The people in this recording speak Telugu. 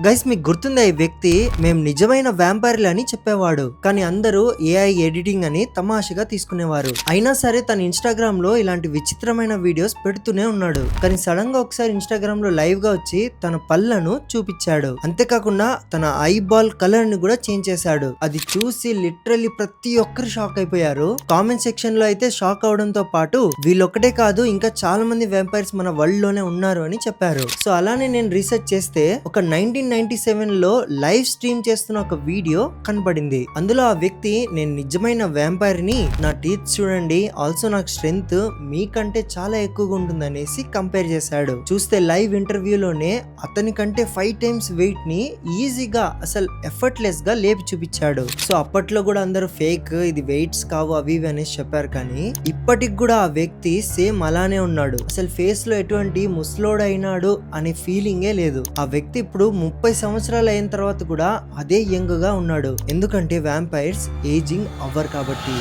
గైస్ మీకు గుర్తుందా ఈ వ్యక్తి మేము నిజమైన వ్యాంపైర్లు అని చెప్పేవాడు, కానీ అందరూ ఏఐ ఎడిటింగ్ అని తమాషగా తీసుకునేవారు. అయినా సరే తన ఇన్స్టాగ్రామ్ లో ఇలాంటి విచిత్రమైన వీడియోస్ పెడుతూనే ఉన్నాడు. కానీ సడన్ గా ఒకసారి ఇన్స్టాగ్రామ్ లో లైవ్ గా వచ్చి తన పళ్ళను చూపించాడు. అంతేకాకుండా తన ఐ బాల్ కలర్ ని కూడా చేంజ్ చేశాడు. అది చూసి లిటరల్లీ ప్రతి ఒక్కరు షాక్ అయిపోయారు. కామెంట్ సెక్షన్ లో అయితే షాక్ అవడంతో పాటు వీళ్ళొక్కటే కాదు ఇంకా చాలా మంది వ్యాంపైర్స్ మన వరల్డ్ లోనే ఉన్నారు అని చెప్పారు. సో అలానే నేను రీసెర్చ్ చేస్తే ఒక 1997 లో లైవ్ స్ట్రీమ్ చేస్తున్న ఒక వీడియో కనపడింది. అందులో ఆ వ్యక్తి నేను నిజమైన వ్యాంపైర్ ని, నా టీత్ చూడండి, ఆల్సో నాకు స్ట్రెంగ్త్ మీకంటే చాలా ఎక్కువగా ఉంటుంది అనేసి కంపేర్ చేశాడు. చూస్తే లైవ్ ఇంటర్వ్యూలోనే అతని కంటే 5 times వెయిట్ ని ఈజీగా అసలు ఎఫర్ట్లెస్ గా లేపి చూపించాడు. సో అప్పట్లో కూడా అందరూ ఫేక్, ఇది వెయిట్స్ కావు అవి ఇవి అనేసి చెప్పారు. కానీ ఇప్పటికి కూడా ఆ వ్యక్తి సేమ్ అలానే ఉన్నాడు. అసలు ఫేస్ లో ఎటువంటి ముసలోడు అయినాడు అనే ఫీలింగే లేదు. ఆ వ్యక్తి ఇప్పుడు 30 సంవత్సరాలు అయిన తర్వాత కూడా అదే యంగ్ గా ఉన్నాడు. ఎందుకంటే వ్యాంపైర్స్ ఏజింగ్ అవ్వరు కాబట్టి.